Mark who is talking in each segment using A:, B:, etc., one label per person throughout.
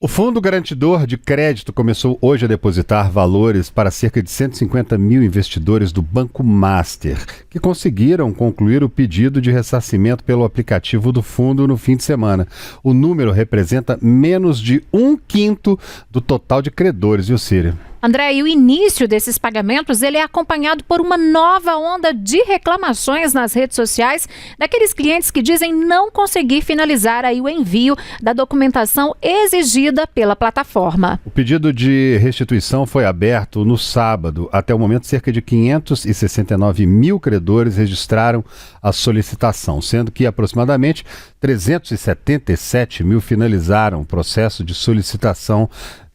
A: O Fundo Garantidor de Crédito começou hoje a depositar valores para cerca de 150 mil investidores do Banco Master, que conseguiram concluir o pedido de ressarcimento pelo aplicativo do fundo no fim de semana. O número representa menos de 1/5 do total de credores, viu, Círia?
B: André, e o início desses pagamentos ele é acompanhado por uma nova onda de reclamações nas redes sociais daqueles clientes que dizem não conseguir finalizar aí o envio da documentação exigida pela plataforma.
A: O pedido de restituição foi aberto no sábado. Até o momento, cerca de 569 mil credores registraram a solicitação, sendo que aproximadamente 377 mil finalizaram o processo de solicitação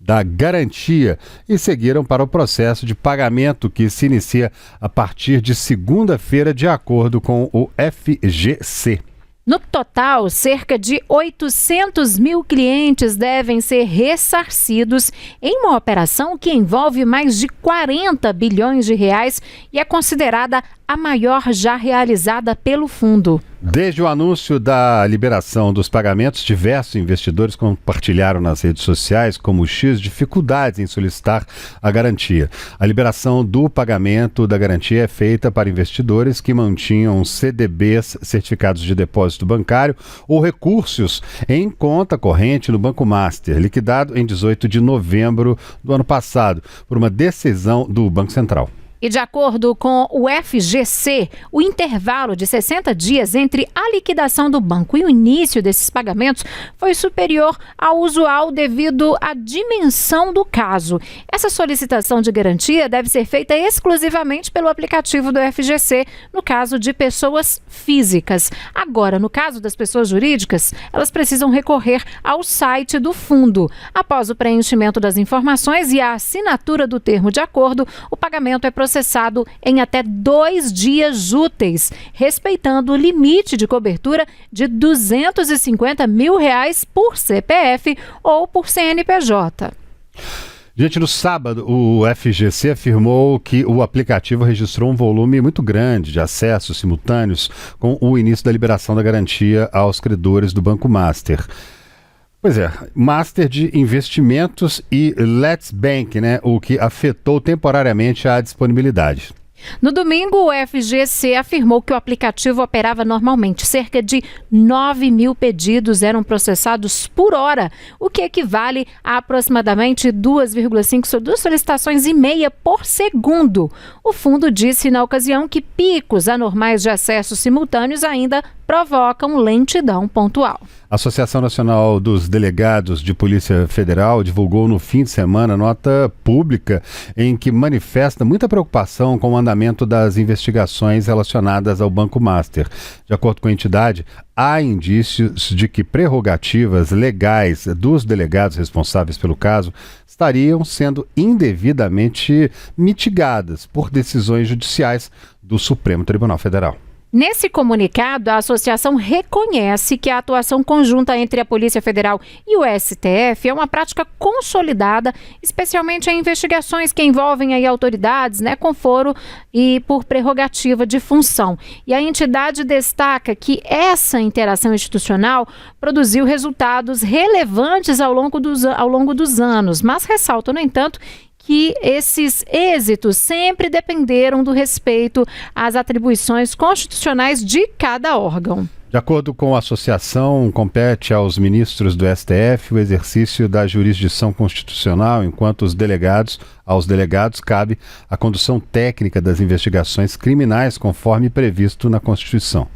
A: da garantia e seguiram para o processo de pagamento que se inicia a partir de segunda-feira, de acordo com o FGC.
B: No total, cerca de 800 mil clientes devem ser ressarcidos em uma operação que envolve mais de 40 bilhões de reais e é considerada a maior já realizada pelo fundo.
A: Desde o anúncio da liberação dos pagamentos, diversos investidores compartilharam nas redes sociais como X dificuldades em solicitar a garantia. A liberação do pagamento da garantia é feita para investidores que mantinham CDBs, certificados de depósito bancário, ou recursos em conta corrente no Banco Master, liquidado em 18 de novembro do ano passado, por uma decisão do Banco Central.
B: E de acordo com o FGC, o intervalo de 60 dias entre a liquidação do banco e o início desses pagamentos foi superior ao usual devido à dimensão do caso. Essa solicitação de garantia deve ser feita exclusivamente pelo aplicativo do FGC, no caso de pessoas físicas. Agora, no caso das pessoas jurídicas, elas precisam recorrer ao site do fundo. Após o preenchimento das informações e a assinatura do termo de acordo, o pagamento é processado em até 2 dias úteis, respeitando o limite de cobertura de R$250 mil por CPF ou por CNPJ.
A: Gente, no sábado, o FGC afirmou que o aplicativo registrou um volume muito grande de acessos simultâneos com o início da liberação da garantia aos credores do Banco Master. Pois é, Master de Investimentos e Let's Bank, né? O que afetou temporariamente a disponibilidade.
B: No domingo, o FGC afirmou que o aplicativo operava normalmente. Cerca de 9 mil pedidos eram processados por hora, o que equivale a aproximadamente 2,5 solicitações e meia por segundo. O fundo disse na ocasião que picos anormais de acessos simultâneos ainda provocam lentidão pontual.
A: A Associação Nacional dos Delegados de Polícia Federal divulgou no fim de semana nota pública em que manifesta muita preocupação com o andamento das investigações relacionadas ao Banco Master. De acordo com a entidade, há indícios de que prerrogativas legais dos delegados responsáveis pelo caso estariam sendo indevidamente mitigadas por decisões judiciais do Supremo Tribunal Federal.
B: Nesse comunicado, a associação reconhece que a atuação conjunta entre a Polícia Federal e o STF é uma prática consolidada, especialmente em investigações que envolvem aí autoridades, com foro e por prerrogativa de função. E a entidade destaca que essa interação institucional produziu resultados relevantes ao longo dos anos, mas ressalta, no entanto, que esses êxitos sempre dependeram do respeito às atribuições constitucionais de cada órgão.
A: De acordo com a associação, compete aos ministros do STF o exercício da jurisdição constitucional, enquanto aos delegados cabe a condução técnica das investigações criminais, conforme previsto na Constituição.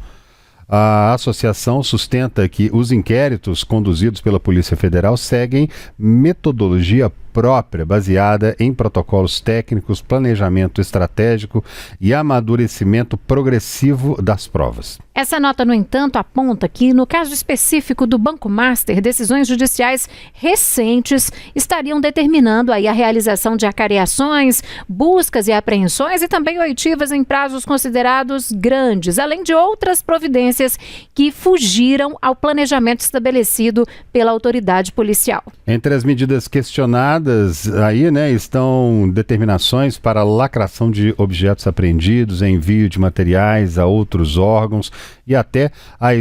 A: A associação sustenta que os inquéritos conduzidos pela Polícia Federal seguem metodologia própria, baseada em protocolos técnicos, planejamento estratégico e amadurecimento progressivo das provas.
B: Essa nota, no entanto, aponta que, no caso específico do Banco Master, decisões judiciais recentes estariam determinando aí a realização de acareações, buscas e apreensões e também oitivas em prazos considerados grandes, além de outras providências que fugiram ao planejamento estabelecido pela autoridade policial.
A: Entre as medidas questionadas aí, estão determinações para lacração de objetos apreendidos, envio de materiais a outros órgãos e até a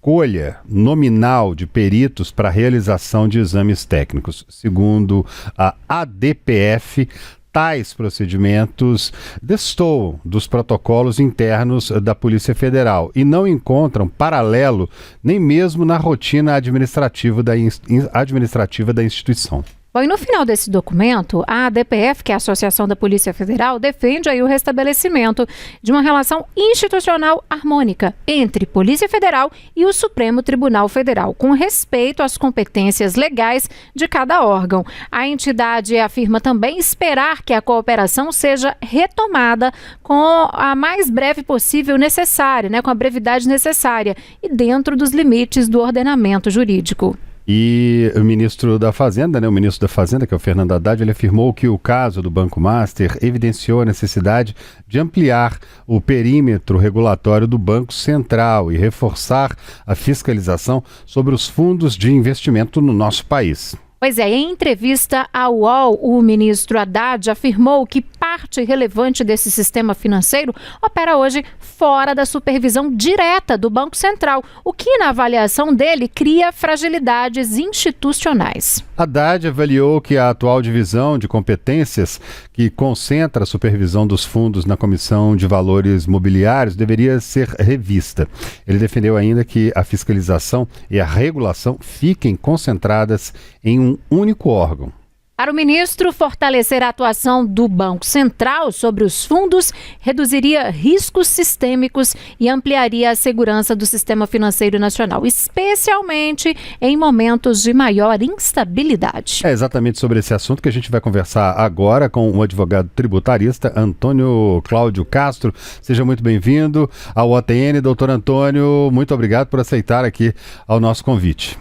A: escolha nominal de peritos para a realização de exames técnicos. Segundo a ADPF, tais procedimentos destoam dos protocolos internos da Polícia Federal e não encontram paralelo nem mesmo na rotina administrativa da instituição.
B: Bom, e no final desse documento, a ADPF, que é a Associação da Polícia Federal, defende aí o restabelecimento de uma relação institucional harmônica entre Polícia Federal e o Supremo Tribunal Federal, com respeito às competências legais de cada órgão. A entidade afirma também esperar que a cooperação seja retomada com a mais breve possível necessária, com a brevidade necessária e dentro dos limites do ordenamento jurídico.
A: E o ministro da Fazenda, o ministro da Fazenda, que é o Fernando Haddad, ele afirmou que o caso do Banco Master evidenciou a necessidade de ampliar o perímetro regulatório do Banco Central e reforçar a fiscalização sobre os fundos de investimento no nosso país.
B: Pois é, em entrevista ao UOL, o ministro Haddad afirmou que parte relevante desse sistema financeiro opera hoje fora da supervisão direta do Banco Central, o que, na avaliação dele, cria fragilidades institucionais.
A: Haddad avaliou que a atual divisão de competências, que concentra a supervisão dos fundos na Comissão de Valores Mobiliários, deveria ser revista. Ele defendeu ainda que a fiscalização e a regulação fiquem concentradas em um único órgão.
B: Para o ministro, fortalecer a atuação do Banco Central sobre os fundos reduziria riscos sistêmicos e ampliaria a segurança do sistema financeiro nacional, especialmente em momentos de maior instabilidade.
A: É exatamente sobre esse assunto que a gente vai conversar agora com o advogado tributarista Antônio Cláudio Castro. Seja muito bem-vindo ao OTN, doutor Antônio. Muito obrigado por aceitar aqui ao nosso convite.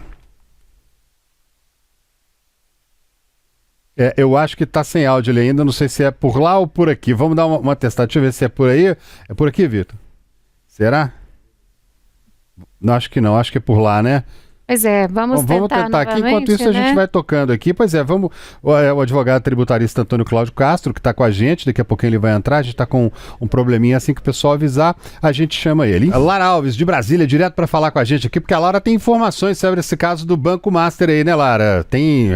A: Eu acho que está sem áudio ali ainda, não sei se é por lá ou por aqui. Vamos dar uma testada, deixa eu ver se é por aí. É por aqui, Vitor? Será? Não, acho que não, acho que é por lá, né?
B: Pois é, vamos tentar
A: aqui. Enquanto isso, a gente vai tocando aqui. Pois é, vamos. O advogado tributarista Antônio Cláudio Castro, que está com a gente, daqui a pouquinho ele vai entrar. A gente está com um probleminha assim que o pessoal avisar, a gente chama ele. A Lara Alves, de Brasília, direto para falar com a gente aqui, porque a Lara tem informações sobre esse caso do Banco Master aí, né, Lara?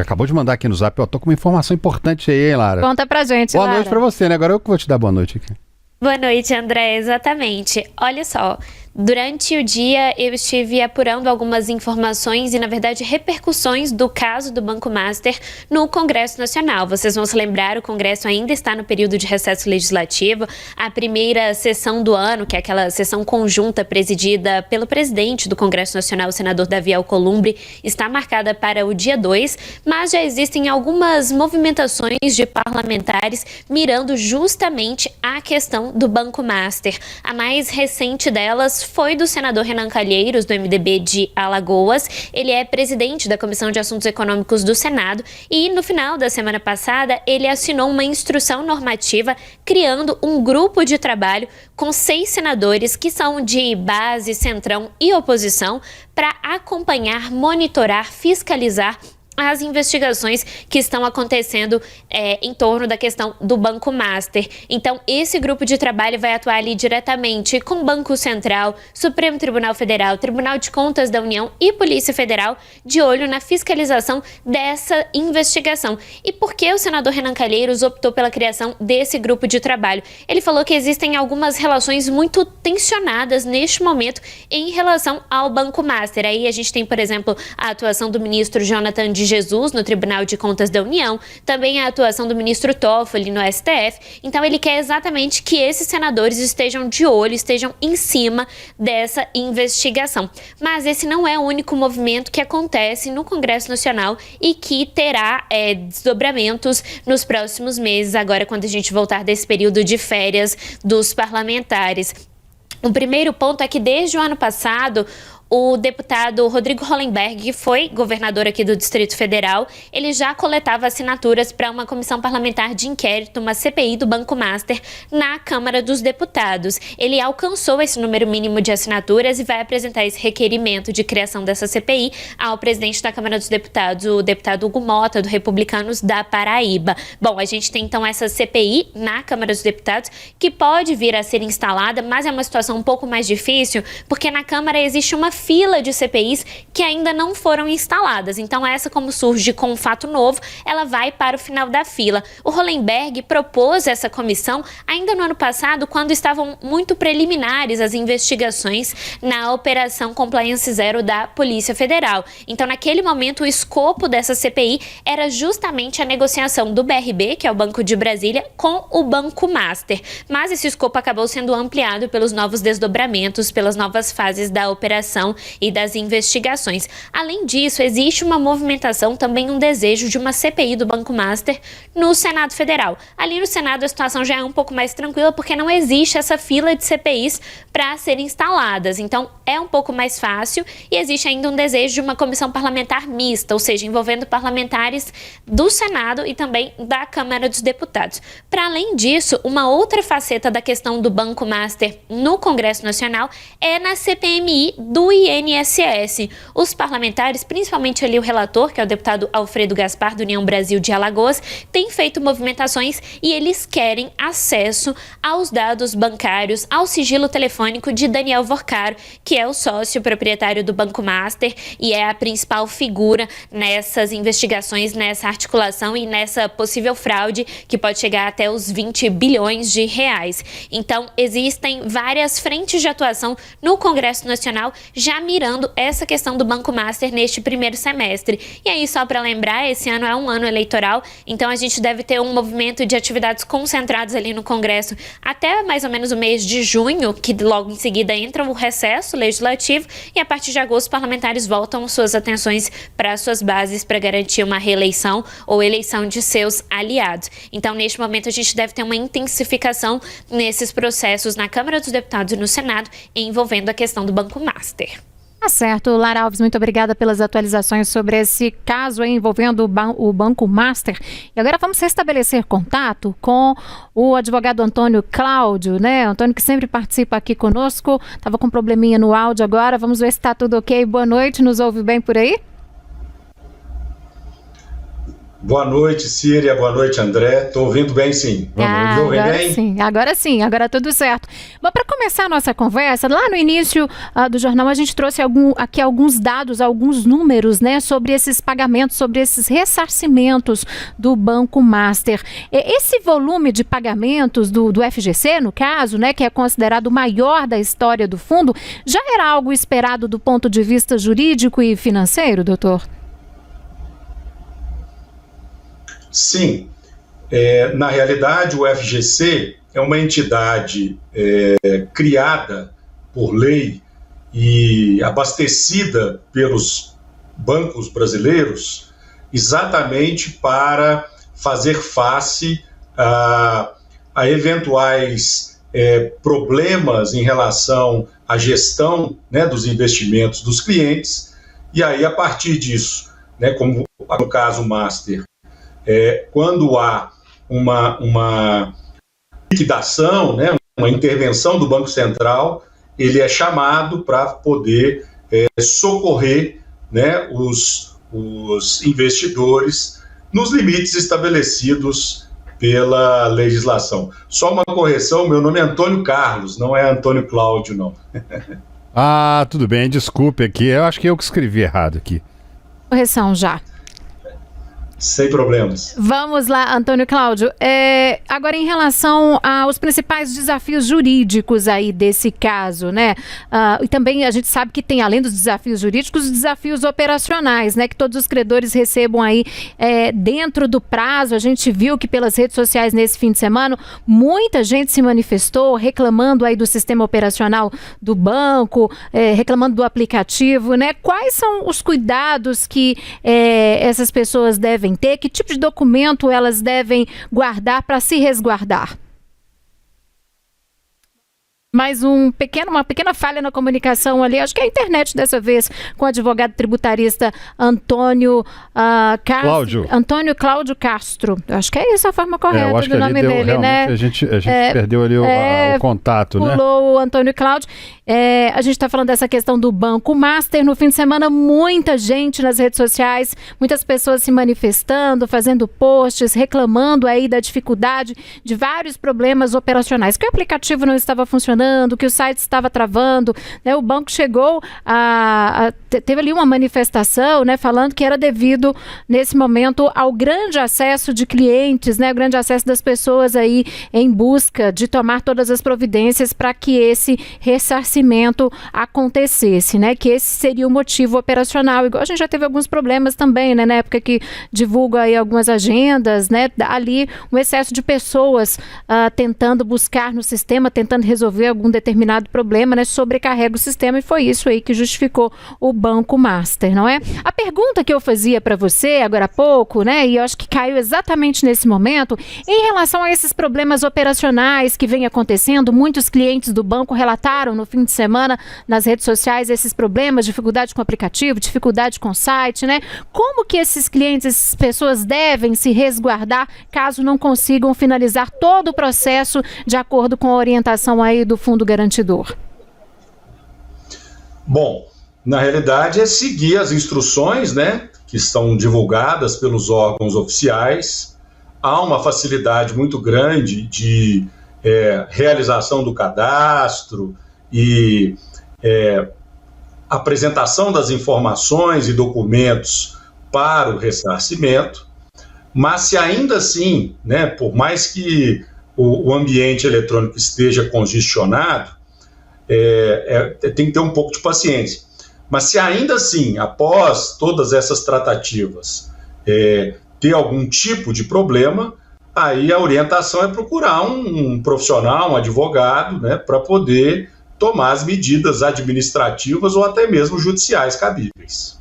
A: Acabou de mandar aqui no Zap, eu tô com uma informação importante aí, hein, Lara?
B: Conta pra gente,
A: Boa
B: Lara.
A: noite para você, né? Agora eu que vou te dar boa noite aqui.
C: Boa noite, André. Exatamente. Olha só, durante o dia eu estive apurando algumas informações e, na verdade, repercussões do caso do Banco Master no Congresso Nacional. Vocês vão se lembrar, o Congresso ainda está no período de recesso legislativo. A primeira sessão do ano, que é aquela sessão conjunta presidida pelo presidente do Congresso Nacional, o senador Davi Alcolumbre, está marcada para o dia 2, mas já existem algumas movimentações de parlamentares mirando justamente a questão do Banco Master. A mais recente delas foi do senador Renan Calheiros, do MDB de Alagoas. Ele é presidente da Comissão de Assuntos Econômicos do Senado e, no final da semana passada, ele assinou uma instrução normativa criando um grupo de trabalho com 6 senadores que são de base, centrão e oposição para acompanhar, monitorar, fiscalizar as investigações que estão acontecendo em torno da questão do Banco Master. Então, esse grupo de trabalho vai atuar ali diretamente com o Banco Central, Supremo Tribunal Federal, Tribunal de Contas da União e Polícia Federal, de olho na fiscalização dessa investigação. E por que o senador Renan Calheiros optou pela criação desse grupo de trabalho? Ele falou que existem algumas relações muito tensionadas neste momento em relação ao Banco Master. Aí a gente tem, por exemplo, a atuação do ministro Jonathan de Jesus no Tribunal de Contas da União, também a atuação do ministro Toffoli no STF. Então ele quer exatamente que esses senadores estejam de olho, estejam em cima dessa investigação. Mas esse não é o único movimento que acontece no Congresso Nacional e que terá desdobramentos nos próximos meses, agora quando a gente voltar desse período de férias dos parlamentares. O primeiro ponto é que desde o ano passado, o deputado Rodrigo Hollenberg, que foi governador aqui do Distrito Federal, ele já coletava assinaturas para uma comissão parlamentar de inquérito, uma CPI do Banco Master, na Câmara dos Deputados. Ele alcançou esse número mínimo de assinaturas e vai apresentar esse requerimento de criação dessa CPI ao presidente da Câmara dos Deputados, o deputado Hugo Mota, do Republicanos da Paraíba. Bom, a gente tem então essa CPI na Câmara dos Deputados, que pode vir a ser instalada, mas é uma situação um pouco mais difícil, porque na Câmara existe uma fila de CPIs que ainda não foram instaladas. Então essa, como surge com um fato novo, ela vai para o final da fila. O Hollenberg propôs essa comissão ainda no ano passado, quando estavam muito preliminares as investigações na Operação Compliance Zero da Polícia Federal. Então, naquele momento, o escopo dessa CPI era justamente a negociação do BRB, que é o Banco de Brasília, com o Banco Master. Mas esse escopo acabou sendo ampliado pelos novos desdobramentos, pelas novas fases da operação e das investigações. Além disso, existe uma movimentação, também um desejo de uma CPI do Banco Master no Senado Federal. Ali no Senado a situação já é um pouco mais tranquila, porque não existe essa fila de CPIs para serem instaladas. Então é um pouco mais fácil e existe ainda um desejo de uma comissão parlamentar mista, ou seja, envolvendo parlamentares do Senado e também da Câmara dos Deputados. Para além disso, uma outra faceta da questão do Banco Master no Congresso Nacional é na CPMI do INSS. Os parlamentares, principalmente ali o relator, que é o deputado Alfredo Gaspar, do União Brasil de Alagoas, têm feito movimentações e eles querem acesso aos dados bancários, ao sigilo telefônico de Daniel Vorcaro, que é o sócio proprietário do Banco Master e é a principal figura nessas investigações, nessa articulação e nessa possível fraude que pode chegar até os 20 bilhões de reais. Então, existem várias frentes de atuação no Congresso Nacional já mirando essa questão do Banco Master neste primeiro semestre. E aí, só para lembrar, esse ano é um ano eleitoral, então a gente deve ter um movimento de atividades concentradas ali no Congresso até mais ou menos o mês de junho, que logo em seguida entra o recesso legislativo e a partir de agosto os parlamentares voltam suas atenções para suas bases para garantir uma reeleição ou eleição de seus aliados. Então, neste momento, a gente deve ter uma intensificação nesses processos na Câmara dos Deputados e no Senado envolvendo a questão do Banco Master.
B: Tá certo, Lara Alves, muito obrigada pelas atualizações sobre esse caso aí envolvendo o Banco Master. E agora vamos restabelecer contato com o advogado Antônio Cláudio, né? Antônio, que sempre participa aqui conosco, estava com um probleminha no áudio agora, vamos ver se está tudo ok. Boa noite, nos ouve bem por aí?
D: Boa noite, Síria. Boa noite, André. Estou ouvindo bem, sim.
B: Agora sim, agora tudo certo. Bom, para começar a nossa conversa, lá no início do jornal a gente trouxe aqui alguns dados, alguns números, né, sobre esses pagamentos, sobre esses ressarcimentos do Banco Master. Esse volume de pagamentos do FGC, no caso, né, que é considerado o maior da história do fundo, já era algo esperado do ponto de vista jurídico e financeiro, doutor?
D: Sim, na realidade o FGC é uma entidade criada por lei e abastecida pelos bancos brasileiros exatamente para fazer face a eventuais problemas em relação à gestão, né, dos investimentos dos clientes, e aí a partir disso, né, como no caso Master, quando há uma liquidação, né, uma intervenção do Banco Central, ele é chamado para poder socorrer, né, os investidores nos limites estabelecidos pela legislação. Só uma correção, meu nome é Antônio Carlos, não é Antônio Cláudio, não.
A: Ah, tudo bem, desculpe aqui, eu acho que eu que escrevi errado aqui.
B: Correção já.
D: Sem problemas.
B: Vamos lá, Antônio Cláudio. Agora, em relação aos principais desafios jurídicos aí desse caso, né? E também a gente sabe que tem, além dos desafios jurídicos, os desafios operacionais, né? Que todos os credores recebam aí dentro do prazo. A gente viu que pelas redes sociais nesse fim de semana, muita gente se manifestou reclamando aí do sistema operacional do banco, reclamando do aplicativo, né? Quais são os cuidados que essas pessoas devem ter? Que tipo de documento elas devem guardar para se resguardar? Mais uma pequena falha na comunicação ali, acho que é a internet dessa vez, com o advogado tributarista Antônio Cláudio Castro. Acho que é essa a forma correta do nome dele, né?
A: A gente perdeu ali o contato, né?
B: Pulou o Antônio Cláudio. A gente está falando dessa questão do Banco Master. No fim de semana, muita gente nas redes sociais, muitas pessoas se manifestando, fazendo posts, reclamando aí da dificuldade de vários problemas operacionais, que o aplicativo não estava funcionando funcionando, que o site estava travando, né? O banco chegou teve ali uma manifestação, né, falando que era devido, nesse momento, ao grande acesso de clientes, né, o grande acesso das pessoas aí em busca de tomar todas as providências para que esse ressarcimento acontecesse, né, que esse seria o motivo operacional. Igual a gente já teve alguns problemas também, né, na época que divulga aí algumas agendas, né, ali um excesso de pessoas tentando buscar no sistema, tentando resolver algum determinado problema, né, sobrecarrega o sistema, e foi isso aí que justificou o Banco Master, não é? A pergunta que eu fazia para você agora há pouco, né, e eu acho que caiu exatamente nesse momento, em relação a esses problemas operacionais que vem acontecendo, muitos clientes do banco relataram no fim de semana nas redes sociais esses problemas, dificuldade com o aplicativo, dificuldade com o site, né? Como que esses clientes, essas pessoas devem se resguardar caso não consigam finalizar todo o processo de acordo com a orientação aí do Fundo Garantidor?
D: Bom, na realidade é seguir as instruções, né, que estão divulgadas pelos órgãos oficiais. Há uma facilidade muito grande de realização do cadastro e apresentação das informações e documentos para o ressarcimento, mas se ainda assim, né, por mais que o ambiente eletrônico esteja congestionado, tem que ter um pouco de paciência. Mas se ainda assim, após todas essas tratativas, ter algum tipo de problema, aí a orientação é procurar um profissional, um advogado, né, para poder tomar as medidas administrativas ou até mesmo judiciais cabíveis.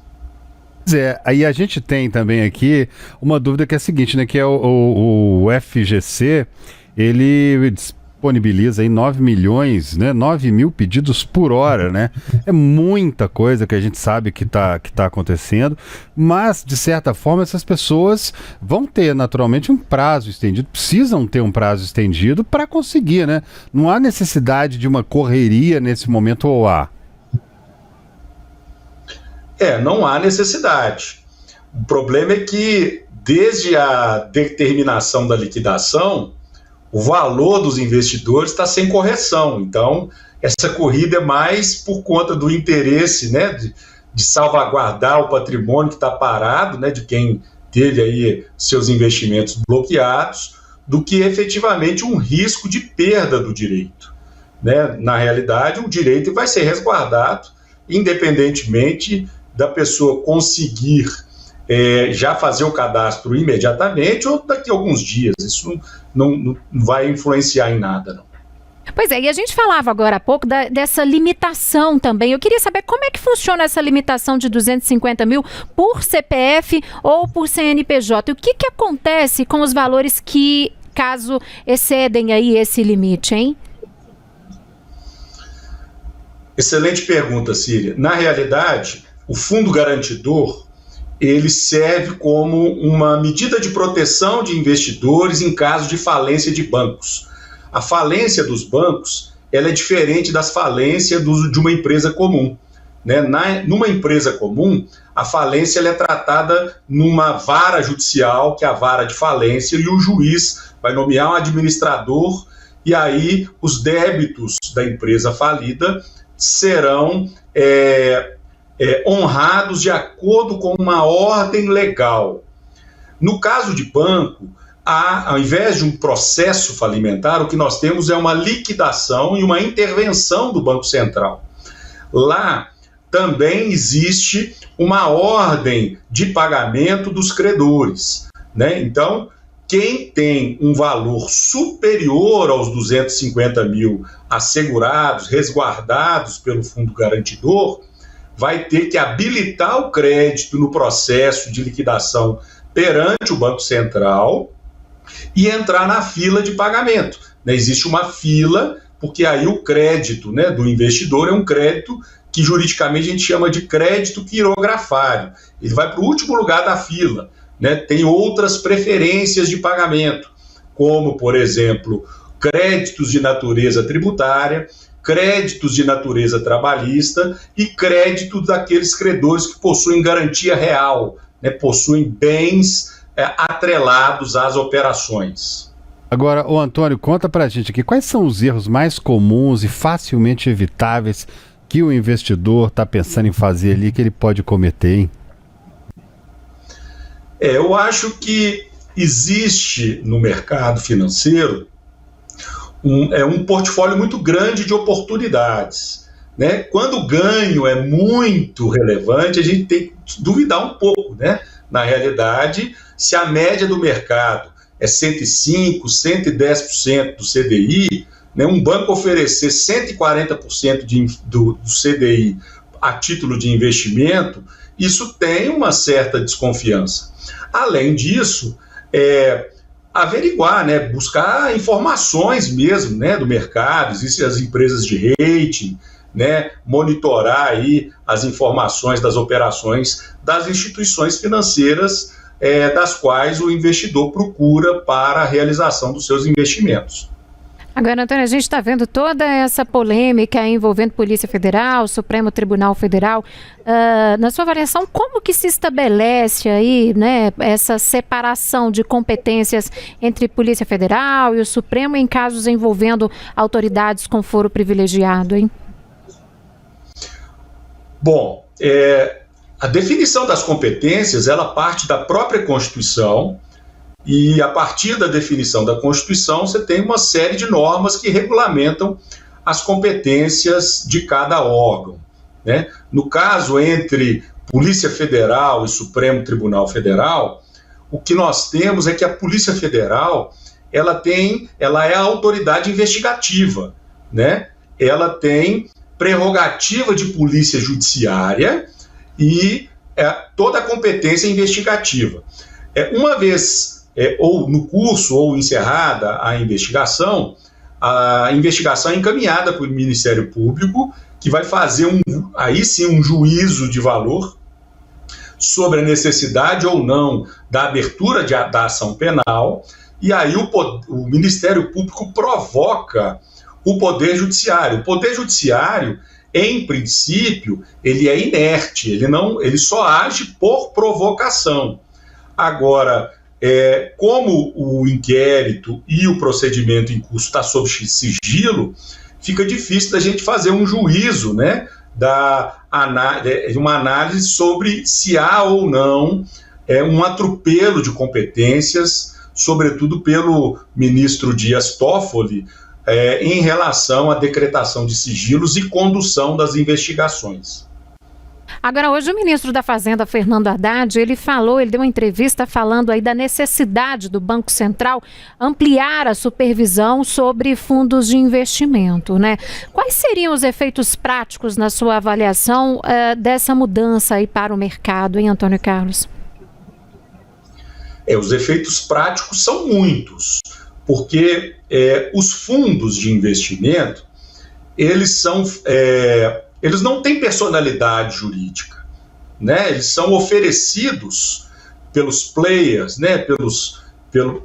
A: Aí a gente tem também aqui uma dúvida que é a seguinte, né, que é o FGC, ele disponibiliza aí 9 milhões, né, 9 mil pedidos por hora, né? É muita coisa que a gente sabe que tá acontecendo, mas, de certa forma, essas pessoas vão ter, naturalmente, um prazo estendido, precisam ter um prazo estendido para conseguir, né? Não há necessidade de uma correria nesse momento, ou há?
D: Não há necessidade. O problema é que, desde a determinação da liquidação, o valor dos investidores está sem correção. Então, essa corrida é mais por conta do interesse, né, de salvaguardar o patrimônio que está parado, né, de quem teve aí seus investimentos bloqueados, do que efetivamente um risco de perda do direito, né? Na realidade, o direito vai ser resguardado, independentemente da pessoa conseguir já fazer o cadastro imediatamente ou daqui a alguns dias. Isso não vai influenciar em nada, não.
B: Pois é, e a gente falava agora há pouco dessa limitação também. Eu queria saber como é que funciona essa limitação de 250 mil por CPF ou por CNPJ. E o que acontece com os valores que, caso excedem aí esse limite, hein?
D: Excelente pergunta, Síria. Na realidade, o Fundo Garantidor, ele serve como uma medida de proteção de investidores em caso de falência de bancos. A falência dos bancos, ela é diferente das falências de uma empresa comum, né? Numa empresa comum, a falência ela é tratada numa vara judicial, que é a vara de falência, e o juiz vai nomear um administrador, e aí os débitos da empresa falida serão honrados de acordo com uma ordem legal. No caso de banco, ao invés de um processo falimentar, o que nós temos é uma liquidação e uma intervenção do Banco Central. Lá também existe uma ordem de pagamento dos credores, né? Então, quem tem um valor superior aos 250 mil assegurados, resguardados pelo Fundo Garantidor, vai ter que habilitar o crédito no processo de liquidação perante o Banco Central e entrar na fila de pagamento, né? Existe uma fila, porque aí o crédito, né, do investidor é um crédito que juridicamente a gente chama de crédito quirografário. Ele vai para o último lugar da fila, né? Tem outras preferências de pagamento, como, por exemplo, créditos de natureza tributária, créditos de natureza trabalhista e créditos daqueles credores que possuem garantia real, né, possuem bens atrelados às operações.
A: Agora, ô Antônio, conta pra gente aqui, quais são os erros mais comuns e facilmente evitáveis que o investidor está pensando em fazer ali, que ele pode cometer, hein?
D: Eu acho que existe no mercado financeiro um portfólio muito grande de oportunidades, né? Quando o ganho é muito relevante, a gente tem que duvidar um pouco, né? Na realidade, se a média do mercado é 105%, 110% do CDI, né? Um banco oferecer 140% do CDI a título de investimento, isso tem uma certa desconfiança. Além disso, averiguar, né, buscar informações mesmo, né, do mercado, existem as empresas de rating, né, monitorar aí as informações das operações das instituições financeiras das quais o investidor procura para a realização dos seus investimentos.
B: Agora, Antônio, a gente está vendo toda essa polêmica envolvendo Polícia Federal, Supremo Tribunal Federal. Na sua avaliação, como que se estabelece aí, né, essa separação de competências entre Polícia Federal e o Supremo em casos envolvendo autoridades com foro privilegiado, hein?
D: Bom, a definição das competências, ela parte da própria Constituição. E a partir da definição da Constituição, você tem uma série de normas que regulamentam as competências de cada órgão, né? No caso, entre Polícia Federal e Supremo Tribunal Federal, o que nós temos é que a Polícia Federal ela é a autoridade investigativa, né? Ela tem prerrogativa de polícia judiciária e toda a competência investigativa. Uma vez ou no curso ou encerrada a investigação é encaminhada para o Ministério Público, que vai fazer aí sim um juízo de valor sobre a necessidade ou não da abertura da ação penal, e aí o Ministério Público provoca o Poder Judiciário. O Poder Judiciário, em princípio, ele é inerte, ele só age por provocação. Agora, como o inquérito e o procedimento em curso está sob sigilo, fica difícil da gente fazer um juízo, né, de uma análise sobre se há ou não um atropelo de competências, sobretudo pelo ministro Dias Toffoli, em relação à decretação de sigilos e condução das investigações.
B: Agora, hoje o ministro da Fazenda, Fernando Haddad, ele deu uma entrevista falando aí da necessidade do Banco Central ampliar a supervisão sobre fundos de investimento, né? Quais seriam os efeitos práticos na sua avaliação dessa mudança aí para o mercado, hein, Antônio Carlos?
D: Os efeitos práticos são muitos, porque os fundos de investimento, eles não têm personalidade jurídica, né? Eles são oferecidos pelos players, né?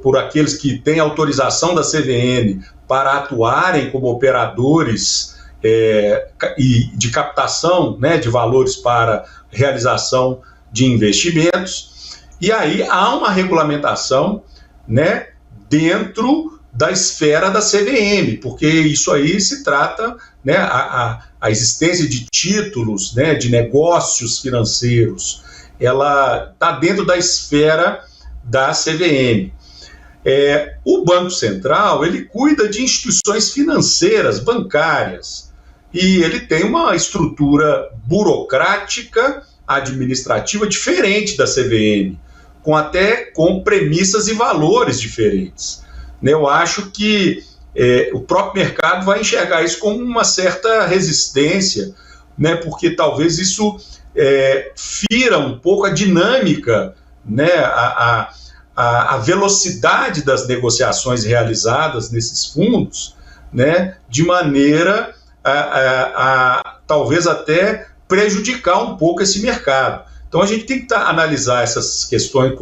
D: Por aqueles que têm autorização da CVM para atuarem como operadores de captação, né, de valores para realização de investimentos. E aí há uma regulamentação, né, dentro da esfera da CVM, porque isso aí se trata, né, a existência de títulos, né, de negócios financeiros, ela está dentro da esfera da CVM. O Banco Central, ele cuida de instituições financeiras, bancárias, e ele tem uma estrutura burocrática, administrativa diferente da CVM, com premissas e valores diferentes. Eu acho que o próprio mercado vai enxergar isso como uma certa resistência, né, porque talvez isso fira um pouco a dinâmica, né, a velocidade das negociações realizadas nesses fundos, né, de maneira a talvez até prejudicar um pouco esse mercado. Então a gente tem que analisar essas questões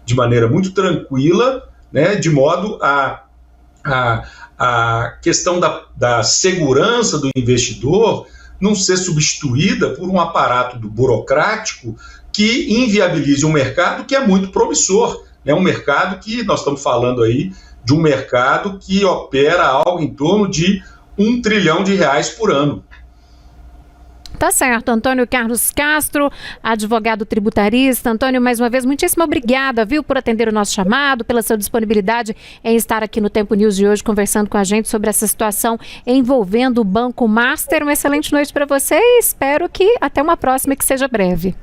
D: de maneira muito tranquila, né, de modo a questão da segurança do investidor não ser substituída por um aparato burocrático que inviabilize um mercado que é muito promissor, né, um mercado que nós estamos falando aí de um mercado que opera algo em torno de R$1 trilhão por ano.
B: Tá certo, Antônio Carlos Castro, advogado tributarista. Antônio, mais uma vez, muitíssimo obrigada, viu, por atender o nosso chamado, pela sua disponibilidade em estar aqui no Tempo News de hoje, conversando com a gente sobre essa situação envolvendo o Banco Master. Uma excelente noite para você e espero que até uma próxima e que seja breve.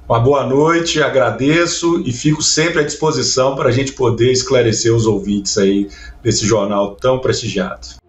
D: Uma boa noite, agradeço e fico sempre à disposição para a gente poder esclarecer os ouvintes aí desse jornal tão prestigiado.